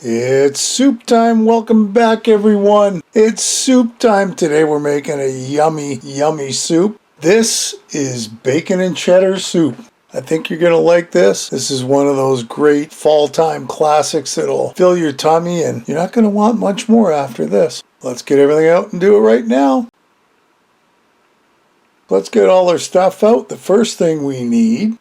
It's soup time. Welcome back, everyone. It's soup time. Today we're making a yummy, yummy soup. This is bacon and cheddar soup. I think you're going to like this. This is one of those great fall time classics that'll fill your tummy, and you're not going to want much more after this. Let's get everything out and do it right now. Let's get all our stuff out. The first thing we need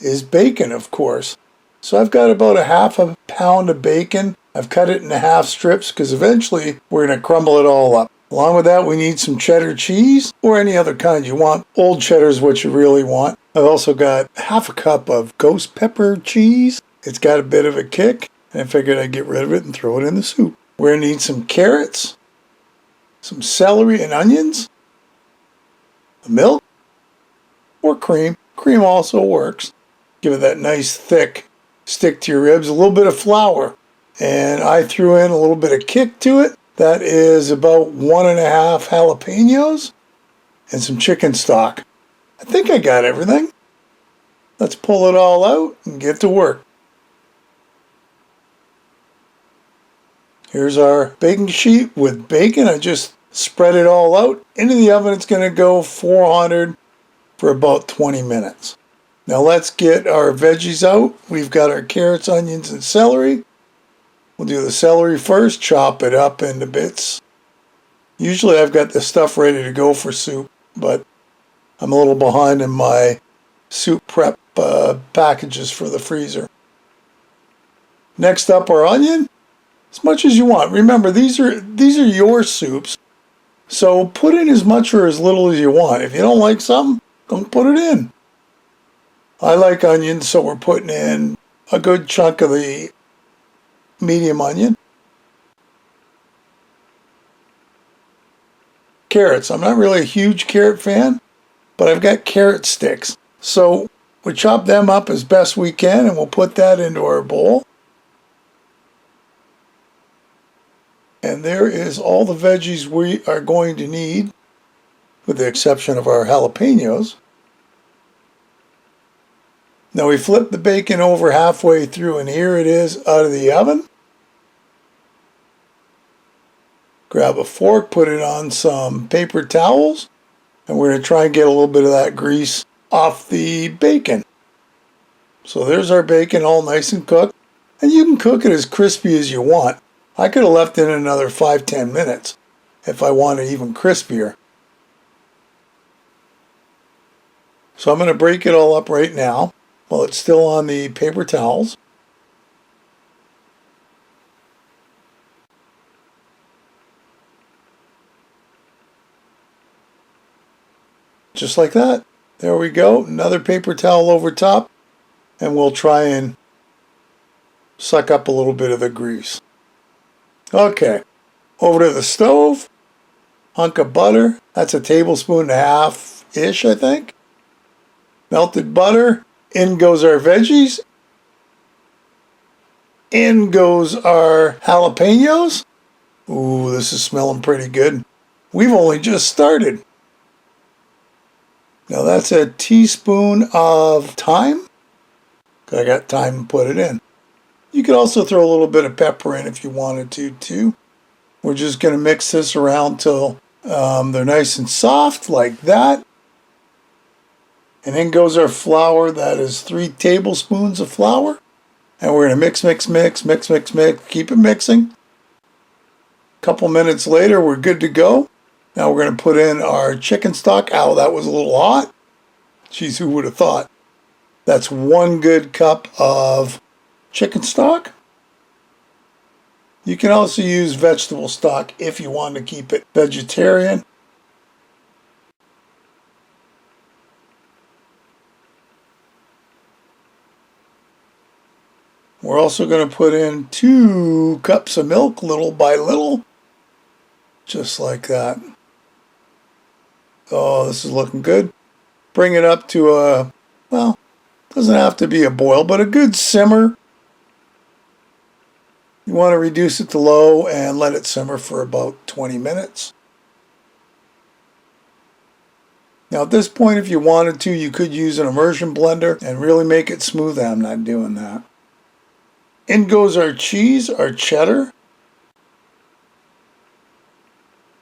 is bacon, of course. So I've got about a half a pound of bacon. I've cut it in half strips because eventually we're going to crumble it all up. Along with that, we need some cheddar cheese or any other kind you want. Old cheddar is what you really want. I've also got half a cup of ghost pepper cheese. It's got a bit of a kick, and I figured I'd get rid of it and throw it in the soup. We're going to need some carrots, some celery and onions, milk, or cream. Cream also works. Give it that nice thick stick to your ribs. A little bit of flour, and I threw in a little bit of kick to it. That is about 1.5 jalapenos and some chicken stock. I think I got everything. Let's pull it all out and get to work. Here's our baking sheet with bacon. I just spread it all out. Into the oven, it's going to go 400 for about 20 minutes. Now let's get our veggies out. We've got our carrots, onions, and celery. We'll do the celery first, chop it up into bits. Usually I've got the stuff ready to go for soup, but I'm a little behind in my soup prep packages for the freezer. Next up, our onion, as much as you want. Remember, these are your soups, so put in as much or as little as you want. If you don't like something, don't put it in. I like onions, so we're putting in a good chunk of the medium onion. Carrots. I'm not really a huge carrot fan, but I've got carrot sticks. So we chop them up as best we can, and we'll put that into our bowl. And there is all the veggies we are going to need, with the exception of our jalapenos. Now we flip the bacon over halfway through, and here it is out of the oven. Grab a fork, put it on some paper towels, and we're going to try and get a little bit of that grease off the bacon. So there's our bacon all nice and cooked. And you can cook it as crispy as you want. I could have left it in another 5-10 minutes if I wanted even crispier. So I'm going to break it all up right now while it's still on the paper towels. Just like that. There we go. Another paper towel over top, and we'll try and suck up a little bit of the grease. Okay, over to the stove. Hunk of butter. That's a tablespoon and a half-ish, I think. Melted butter. In goes our veggies. In goes our jalapenos. Ooh, this is smelling pretty good. We've only just started. Now that's a teaspoon of thyme. I got thyme to put it in. You could also throw a little bit of pepper in if you wanted to too. We're just going to mix this around till they're nice and soft like that. And in goes our flour. That is 3 tablespoons of flour. And we're going to mix, mix, mix, mix, mix, mix. Keep it mixing. A couple minutes later, we're good to go. Now we're going to put in our chicken stock. Ow, that was a little hot. Geez, who would have thought? That's 1 good cup of chicken stock. You can also use vegetable stock if you want to keep it vegetarian. We're also going to put in 2 cups of milk, little by little. Just like that. Oh, this is looking good. Bring it up to a, well, doesn't have to be a boil, but a good simmer. You want to reduce it to low and let it simmer for about 20 minutes. Now at this point, if you wanted to, you could use an immersion blender and really make it smooth. I'm not doing that. In goes our cheese, our cheddar.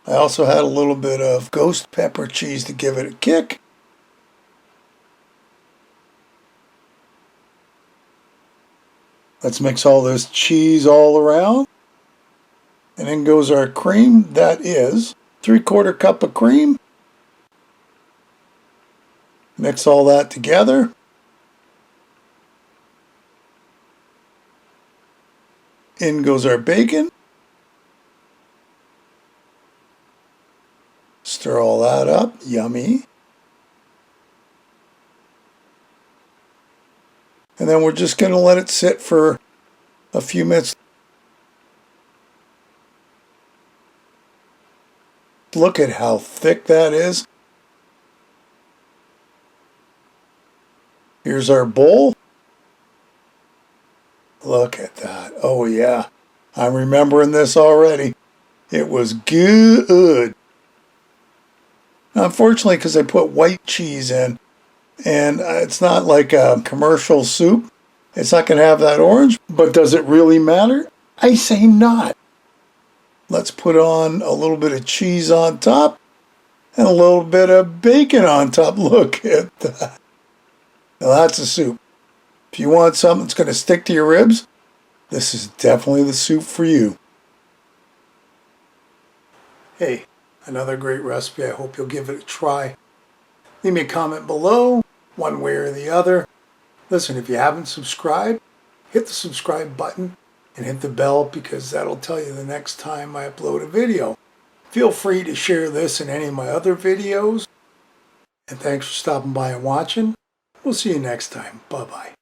I also had a little bit of ghost pepper cheese to give it a kick. Let's mix all this cheese all around. And in goes our cream. That is 3/4 cup of cream. Mix all that together. In goes our bacon. Stir all that up. Yummy. And then we're just going to let it sit for a few minutes. Look at how thick that is. Here's our bowl. Look at that. Oh yeah. I'm remembering this already. It was good. Now, unfortunately, because I put white cheese in, and it's not like a commercial soup, it's not going to have that orange, but does it really matter? I say not. Let's put on a little bit of cheese on top and a little bit of bacon on top. Look at that. Now that's a soup. If you want something that's going to stick to your ribs, this is definitely the soup for you. Hey, another great recipe. I hope you'll give it a try. Leave me a comment below, one way or the other. Listen, if you haven't subscribed, hit the subscribe button and hit the bell, because that'll tell you the next time I upload a video. Feel free to share this and any of my other videos. And thanks for stopping by and watching. We'll see you next time. Bye-bye.